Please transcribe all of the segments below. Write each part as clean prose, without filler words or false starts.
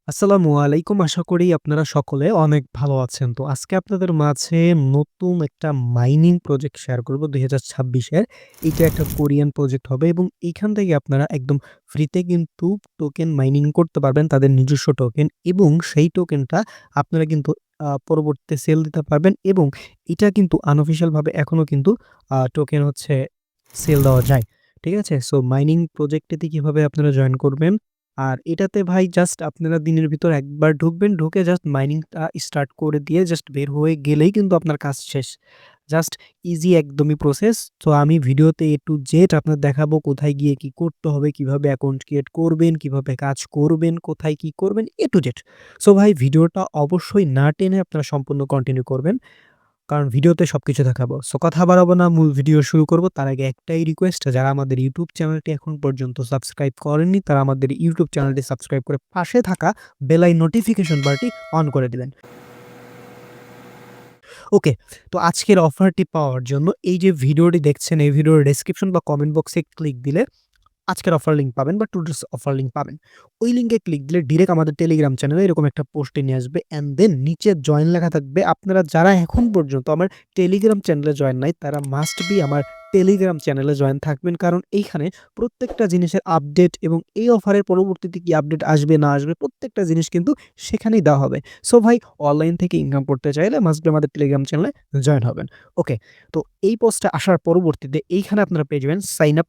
আসসালামু আলাইকুম। আশা করি আপনারা সকলে অনেক ভালো আছেন। তো আজকে আপনাদের মাঝে নতুন একটা মাইনিং প্রজেক্ট শেয়ার করব ২০২৬ এর। এইটা একটা কোরিয়ান প্রজেক্ট হবে এবং এইখান থেকে আপনারা একদম ফ্রিতে কিন্তু টোকেন মাইনিং করতে পারবেন, তাদের নিজস্ব টোকেন এবং সেই টোকেনটা আপনারা কিন্তু পরবর্তীতে সেল দিতে পারবেন এবং এটা কিন্তু আনঅফিশিয়াল ভাবে এখনো কিন্তু টোকেন হচ্ছে সেল দেওয়া যায়। ঠিক আছে? সো মাইনিং প্রজেক্টটিতে কিভাবে আপনারা জয়েন করবেন আর এটাতে ভাই জাস্ট আপনারা দিনের ভিতর একবার ঢুকবেন, ঢুকে জাস্ট মাইনিংটা স্টার্ট করে দিয়ে জাস্ট বের হয়ে গেলেই কিন্তু আপনার কাজ শেষ। জাস্ট ইজি একদমই প্রসেস। তো আমি ভিডিওতে A to Z আপনার দেখাবো কোথায় গিয়ে কি করতে হবে, কিভাবে অ্যাকাউন্ট ক্রিয়েট করবেন, কিভাবে কাজ করবেন, কোথায় কি করবেন A to Z। সো ভাই ভিডিওটা অবশ্যই না টেনে আপনারা সম্পূর্ণ কন্টিনিউ করবেন। কারণ ভিডিওতে সবকিছু দেখাবো। সো কথা বাড়াবো না, মূল ভিডিও শুরু করব। তার আগে একটাই রিকোয়েস্ট, যারা আমাদের ইউটিউব চ্যানেলটি এখন পর্যন্ত সাবস্ক্রাইব করেননি, তারা আমাদের ইউটিউব চ্যানেলটি সাবস্ক্রাইব করে পাশে থাকা বেল নোটিফিকেশন বারটি অন করে দিবেন। ওকে, তো আজকের অফারটি পাওয়ার জন্য এই যে ভিডিওটি দেখছেন, এই ভিডিওর ডেসক্রিপশন বা কমেন্ট বক্সে ক্লিক দিলে আজকের অফার লিঙ্ক পাবেন বা টুডেস অফার লিঙ্ক পাবেন। ওই লিঙ্কে ক্লিক দিলে ডিরেক্ট আমাদের টেলিগ্রাম চ্যানেলে এরকম একটা পোস্টে নিয়ে আসবে অ্যান্ড দেন নিচে জয়েন লেখা থাকবে। আপনারা যারা এখন পর্যন্ত আমার টেলিগ্রাম চ্যানেলে জয়েন নাই, তারা মাস্ট বি আমার টেলিগ্রাম চ্যানেলে জয়েন থাকবেন। কারণ এইখানে প্রত্যেকটা জিনিসের আপডেট এবং এই অফারের পরবর্তীতে কি আপডেট আসবে না আসবে প্রত্যেকটা জিনিস কিন্তু সেখানেই দেওয়া হবে। সো ভাই অনলাইন থেকে ইনকাম করতে চাইলে মাস্ট বি আমাদের টেলিগ্রাম চ্যানেলে জয়েন হবেন। ওকে, তো এই পোস্টে আসার পরবর্তীতে এইখানে আপনারা পেয়ে যাবেন সাইন আপ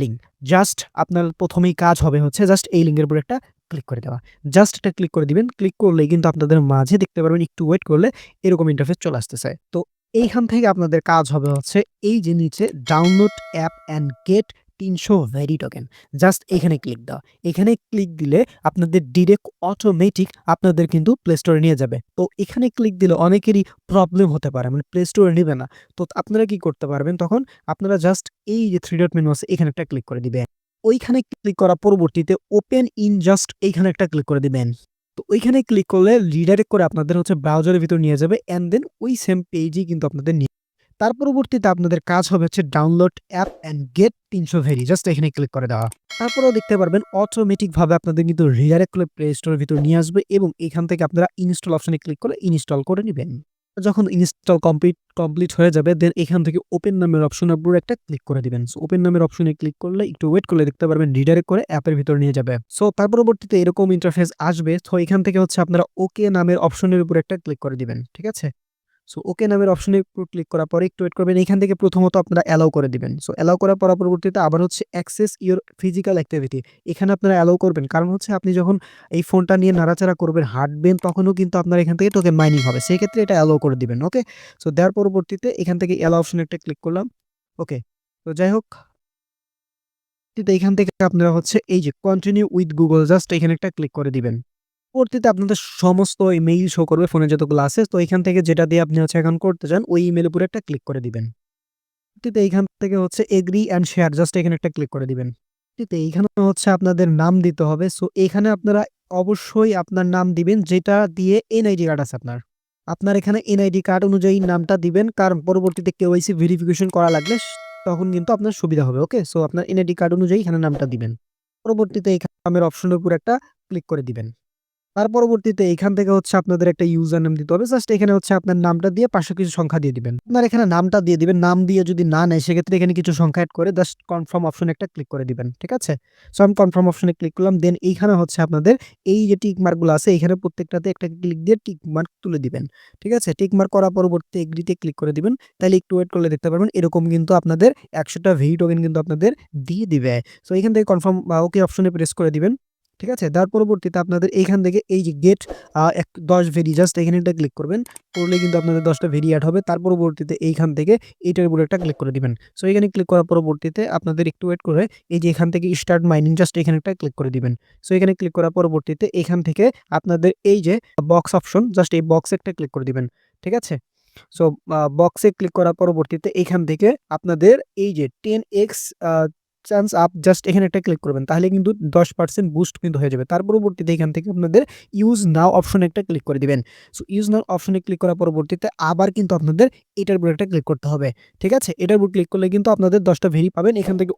লিঙ্ক। জাস্ট আপনার ১ম এই কাজ হবে হচ্ছে জাস্ট এই লিঙ্কের উপর একটা ক্লিক করে দেওয়া। জাস্ট এটা ক্লিক করে দিবেন। ক্লিক করলেই কিন্তু আপনাদের মাঝে দেখতে পারবেন, একটু ওয়েট করলে এরকম ইন্টারফেস চলে আসতেছে। তো এইখান থেকে আপনাদের কাজ হবে হচ্ছে এই যে নিচে download app and get ৩০০ very token. Just এখানে ক্লিক দেওয়া। এখানে ক্লিক দিলে আপনাদের ডিরেক্ট অটোমেটিক আপনাদের কিন্তু প্লে স্টোরে নিয়ে যাবে। তো এখানে ক্লিক দিলে অনেকেরই প্রবলেম হতে পারে। মানে প্লে স্টোরে নিবে না। তো আপনারা কি করতে পারবেন তখন? আপনারা জাস্ট এই যে 3 ডট মেনু আছে এখানে একটা ক্লিক করে দিবেন। ওইখানে ক্লিক করার পরবর্তীতে ওপেন ইন জাস্ট এইখানে একটা ক্লিক করে দিবেন। তো ওইখানে ক্লিক করলে রিডাইরেক্ট করে আপনাদের হচ্ছে ব্রাউজারের ভিতর নিয়ে যাবে অ্যান্ড দেন ওই সেম পেজেই কিন্তু আপনাদের তার পরবর্তীতে আপনাদের কাজ হবে হচ্ছে download app and get ৩০০ very. Just এখানে ক্লিক করে দেওয়া। তারপরেও দেখতে পারবেন অটোমেটিক ভাবে আপনাদের কিন্তু রিডাইরেক্ট করে প্লে স্টোরের ভিতর নিয়ে আসবে এবং এখান থেকে আপনারা ইনস্টল অপশনে ক্লিক করে ইনস্টল করে নিবেন। যখন ইনস্টল কমপ্লিট হয়ে যাবে দেন এখান থেকে ওপেন নামের অপশনের উপর একটা ক্লিক করে দিবেন। সো ওপেন নামের অপশনে ক্লিক করলে একটু ওয়েট করলে দেখতে পারবেন রিডাইরেক্ট করে অ্যাপের ভিতরে নিয়ে যাবে। সো তার পরবর্তীতে এরকম ইন্টারফেস আসবে। সো এখান থেকে হচ্ছে আপনারা ওকে নামের অপশনের উপর একটা ক্লিক করে দিবেন। ঠিক আছে? সো ওকে নামের অপশনের উপর ক্লিক করার পরে একটু ওয়েট করবেন। এখান থেকে প্রথমত আপনারা অ্যালাও করে দিবেন। সো অ্যালাও করার পর পরবর্তীতে আবার হচ্ছে অ্যাক্সেস ইওর ফিজিক্যাল অ্যাক্টিভিটি। এখানে আপনারা অ্যালাও করবেন। কারণ হচ্ছে আপনি যখন এই ফোনটা নিয়ে নাড়াচাড়া করবেন, হাঁটবেন তখনও কিন্তু আপনার এখান থেকে টোকেন মাইনিং হবে। সেক্ষেত্রে এটা অ্যালাও করে দিবেন। ওকে? সো দেওয়ার পরবর্তীতে এখান থেকে অ্যালাও অপশনে একটা ক্লিক করলাম। ওকে। তো যাই হোক, এখান থেকে আপনারা হচ্ছে এই যে কন্টিনিউ উইথ গুগল জাস্ট এখানে একটা ক্লিক করে দিবেন। পরবর্তীতে আপনাদের সমস্ত ইমেইল শো করবে ফোনে যতগুলো আছে। তো এখান থেকে যেটা দিয়ে আপনি হচ্ছে অ্যাকাউন্ট করতে চান ওই ইমেইলের উপরে একটা ক্লিক করে দিবেন। পরবর্তীতে এইখান থেকে হচ্ছে এগ্রি অ্যান্ড শেয়ার জাস্ট এখানে একটা ক্লিক করে দিবেন। পরবর্তীতে এইখানে হচ্ছে আপনাদের নাম দিতে হবে। সো এখানে আপনারা অবশ্যই আপনার নাম দিবেন যেটা দিয়ে এনআইডি কার্ড আছে আপনার। আপনার এখানে এনআইডি কার্ড অনুযায়ী নামটা দিবেন। কারণ পরবর্তীতে কেওয়াইসি ভেরিফিকেশন করা লাগলে তখন কিন্তু আপনার সুবিধা হবে। ওকে? সো আপনার এনআইডি কার্ড অনুযায়ী এখানে নামটা দিবেন। পরবর্তীতে এখানে নামের অপশনের উপর একটা ক্লিক করে দিবেন। তার পরবর্তীতে এখান থেকে হচ্ছে আপনাদের একটা ইউজার নেম দিতে হবে। জাস্ট এখানে হচ্ছে আপনার নামটা দিয়ে পাশে কিছু সংখ্যা দিয়ে দিবেন। আপনার এখানে নামটা দিয়ে দিবেন। নাম দিয়ে যদি না নেয় সেক্ষেত্রে এখানে কিছু সংখ্যা এড করে জাস্ট কনফার্ম অপশনে একটা ক্লিক করে দিবেন। ঠিক আছে? সো আমি কনফার্ম অপশনে ক্লিক করলাম। দেন এইখানে হচ্ছে আপনাদের এই যে টিক মার্ক গুলো আছে এখানে প্রত্যেকটাতে একটা ক্লিক দিয়ে টিক মার্ক তুলে দিবেন। ঠিক আছে? টিক মার্ক করার পরবর্তীতে এগ্রিতে ক্লিক করে দিবেন। তাইলে একটু ওয়েট করলে দেখতে পারবেন এরকম কিন্তু আপনাদের ১০০ টা ভেরি টোকেন কিন্তু আপনাদের দিয়ে দিবে। সো এখান থেকে কনফার্ম বা ওকে অপশনে প্রেস করে দিবেন। ঠিক আছে? তার পরবর্তীতে আপনাদের এইখান থেকে এই যে গেট ১০ ভেরি জাস্ট এখানে একটা ক্লিক করবেন। করলে কিন্তু আপনাদের ১০ টা ভেরি এড হবে। তার পরবর্তীতে এইখান থেকে এইটার উপরে একটা ক্লিক করে দিবেন। সো এখানে ক্লিক করার পরবর্তীতে আপনাদের একটু ওয়েট করে এই যে এখান থেকে স্টার্ট মাইনিং জাস্ট এখানে একটা ক্লিক করে দিবেন। সো এখানে ক্লিক করার পরবর্তীতে এখান থেকে আপনাদের এই যে বক্স অপশন জাস্ট এই বক্সে একটা ক্লিক করে দিবেন। ঠিক আছে? সো বক্সে ক্লিক করার পরবর্তীতে এখান থেকে আপনাদের এই যে 10x চান্স আপ জাস্ট এখানে একটা ক্লিক করবেন। তাহলে কিন্তু 10% বুস্ট কিন্তু হয়ে যাবে। তার পরবর্তীতে এখান থেকে আপনাদের ইউজ নাও অপশনে একটা ক্লিক করে দিবেন। সো ইউজ নাও অপশনে ক্লিক করার পরবর্তীতে আবার কিন্তু আপনাদের এটার উপর একটা ক্লিক করতে হবে। ঠিক আছে? এটার উপর ক্লিক করলে কিন্তু আপনাদের 10 টা ভেরি পাবেন। এখান থেকে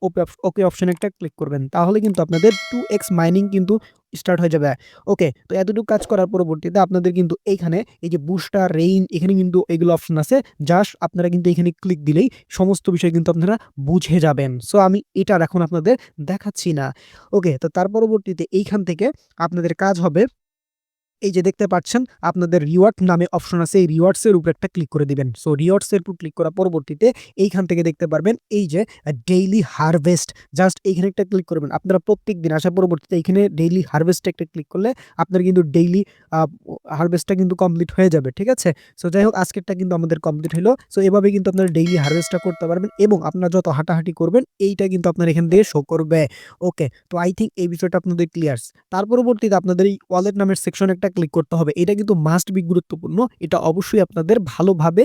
ওকে অপশনে একটা ক্লিক করবেন। তাহলে কিন্তু আপনাদের 2x মাইনিং কিন্তু স্টার্ট হয়ে যাবে। ওকে, তো এতটুকু কাজ করার পরবর্তীতে আপনাদের কিন্তু এইখানে এই যে বুস্টার, রেইন এখানে কিন্তু এগুলো অপশন আছে। জাস্ট আপনারা কিন্তু এখানে ক্লিক দিলেই সমস্ত বিষয় কিন্তু আপনারা বুঝে যাবেন। সো আমি এটা আর এখন আপনাদের দেখাচ্ছি না। ওকে, তো তার পরবর্তীতে এইখান থেকে আপনাদের কাজ হবে এই যে দেখতে পাচ্ছেন আপনাদের রিওয়ার্ড নামে অপশন আছে। এই রিওয়ার্ডস এর উপরে একটা ক্লিক করে দিবেন। সো রিওয়ার্ডস এর উপর ক্লিক করার পরবর্তীতে এইখান থেকে দেখতে পারবেন এই যে ডেইলি হারভেস্ট। জাস্ট এইখানে একটা ক্লিক করবেন। আপনারা প্রত্যেকদিন আসার পরবর্তীতে এইখানে ডেইলি হারভেস্ট একটা ক্লিক করলে আপনার কিন্তু ডেইলি হারভেস্টটা কিন্তু কমপ্লিট হয়ে যাবে। ঠিক আছে? সো যাই হোক আজকেরটা কিন্তু আমাদের কমপ্লিট হইলো। সো এভাবে কিন্তু আপনারা ডেইলি হারভেস্টটা করতে পারবেন এবং আপনারা যত হাঁটাহাঁটি করবেন এইটা কিন্তু আপনার এখান থেকে শো করবে। ওকে, তো আই থিংক এই বিষয়টা আপনাদের ক্লিয়ার। তার পরবর্তীতে আপনাদের এই ওয়ালেট নামের সেকশনে একটা ক্লিক করতে হবে। এটা কিন্তু মাস্ট বি গুরুত্বপূর্ণ। এটা অবশ্যই আপনাদের ভালোভাবে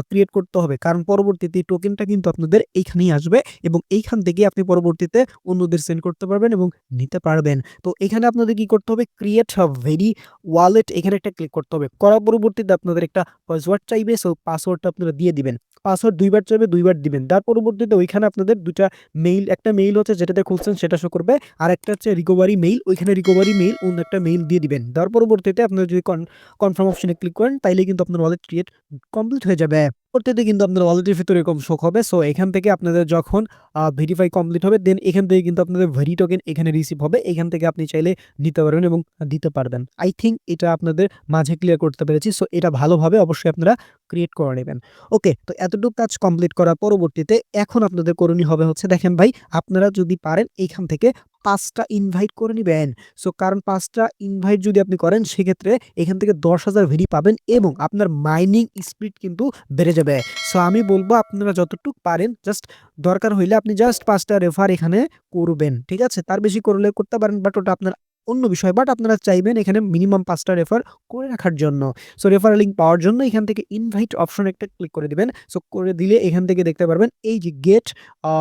ক্রিয়েট করতে হবে। কারণ পরবর্তীতে এই টোকেনটা কিন্তু আপনাদের এইখানেই আসবে এবং এইখান থেকেই আপনি পরবর্তীতে অন্যদের সেন্ড করতে পারবেন এবং নিতে পারবেন। তো এখানে আপনাদের কি করতে হবে? ক্রিয়েট আ ভেরি ওয়ালেট এখানে একটা ক্লিক করতে হবে। করার পরবর্তীতে আপনাদের একটা পাসওয়ার্ড চাইবে। সো পাসওয়ার্ডটা আপনারা দিয়ে দিবেন। পাসওয়ার্ড ২ বার চাইবে, ২ বার দিবেন। তার পরবর্তীতে ওইখানে আপনাদের ২ টা মেইল, একটা মেইল হচ্ছে যেটাতে খুলছেন সেটা শো করবে। আরেকটা হচ্ছে রিকভারি মেইল, ওইখানে রিকভারি মেইল অন্য একটা মেইল দিয়ে দিবেন। দেওয়ার পরবর্তীতে আপনারা যদি কনফার্ম অপশনে ক্লিক করেন তাইলে কিন্তু আপনার ওয়ালেট ক্রিয়েট কমপ্লিট হয়ে যাবে। পরবর্তীতে কিন্তু আপনার ওয়ালেটের ভিতরে এরকম শো হবে। সো এখান থেকে আপনাদের যখন ভেরিফাই কমপ্লিট হবে দেন এখান থেকে কিন্তু আপনাদের ভেরি টোকেন এখানে রিসিভ হবে। এখান থেকে আপনি চাইলে নিতে পারবেন এবং দিতে পারবেন। আই থিংক এটা আপনাদের মাঝে ক্লিয়ার করতে পেরেছি। সো এটা ভালোভাবে অবশ্যই আপনারা ক্রিয়েট করে নেবেন। ওকে, তো এতটুকু কাজ কমপ্লিট করার পরবর্তীতে এখন আপনাদের করণীয় হবে হচ্ছে দেখেন ভাই, আপনারা যদি পারেন এইখান থেকে ৫ টা ইনভাইট করে নিবেন। সো কারণ ৫ টা ইনভাইট যদি আপনি করেন সেক্ষেত্রে এখান থেকে ১০,০০০ ভেরি পাবেন এবং আপনার মাইনিং স্পিড কিন্তু বেড়ে যাবে। সো আমি বলব আপনারা যতটুক পারেন জাস্ট দরকার হইলে আপনি জাস্ট ৫ টা রেফার এখানে করবেন। ঠিক আছে? তার বেশি করলে করতে পারেন বাট ওটা আপনার অন্য বিষয়। বাট আপনারা চাইবেন এখানে মিনিমাম ৫ টা রেফার করে রাখার জন্য। সো রেফারেল লিংক পাওয়ার জন্য এখান থেকে ইনভাইট অপশন একটা ক্লিক করে দিবেন। সো করে দিলে এখান থেকে দেখতে পারবেন এই যে get a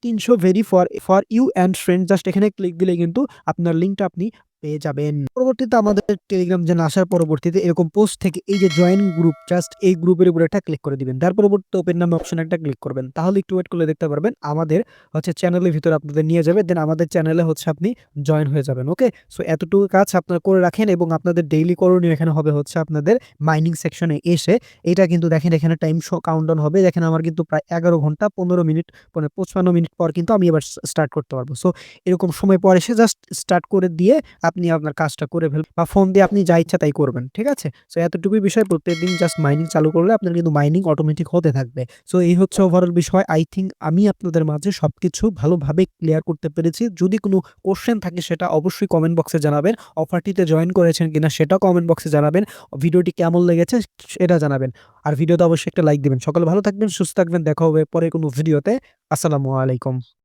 ৩০০ very for you and friend just এখানে ক্লিক দিলে কিন্তু আপনার লিঙ্কটা আপনি পেয়ে যাবেন। পরবর্তীতে আমাদের টেলিগ্রাম চ্যানেল আসার পরবর্তীতে এরকম পোস্ট থেকে এই যে জয়েন গ্রুপ জাস্ট এই গ্রুপের উপরে একটা ক্লিক করে দিবেন। তার পরবর্তীতে ওপেন নামে অপশন একটা ক্লিক করবেন। তাহলে একটু ওয়েট করলে দেখতে পারবেন আমাদের হচ্ছে চ্যানেলের ভিতরে আপনাদের নিয়ে যাবে। দেন আমাদের চ্যানেলে হচ্ছে আপনি জয়েন হয়ে যাবেন। ওকে? সো এতটুকু কাজ আপনারা করে রাখেন এবং আপনাদের ডেইলি করণীয় এখানে হবে হচ্ছে আপনাদের মাইনিং সেকশনে এসে এটা কিন্তু দেখেন এখানে টাইম শো কাউন্টডাউন হবে। দেখেন আমার কিন্তু প্রায় ১১ ঘন্টা ১৫ মিনিট মানে ৫৫ মিনিট পর কিন্তু আমি এবার স্টার্ট করতে পারবো। সো এরকম সময় পর এসে জাস্ট স্টার্ট করে দিয়ে আপনি আপনার কাজটা করে ফেলবেন বা ফোন দিয়ে আপনি যা ইচ্ছা তাই করবেন। ঠিক আছে? সো এতটুকুই বিষয়। প্রত্যেকদিন জাস্ট মাইনিং চালু করলে আপনার কিন্তু মাইনিং অটোমেটিক হতে থাকবে। সো এই হচ্ছে ওভারঅল বিষয়। আই থিংক আমি আপনাদের মাঝে সবকিছু ভালোভাবে ক্লিয়ার করতে পেরেছি। যদি কোনো কোয়েশ্চেন থাকে সেটা অবশ্যই কমেন্ট বক্সে জানাবেন। অফারটিতে জয়েন করেছেন কিনা সেটাও কমেন্ট বক্সে জানাবেন। ভিডিওটি কেমন লেগেছে সেটা জানাবেন। আর ভিডিওতে অবশ্যই একটা লাইক দিবেন। সকলে ভালো থাকবেন, সুস্থ থাকবেন। দেখা হবে পরে কোনো ভিডিওতে। আসসালামু আলাইকুম।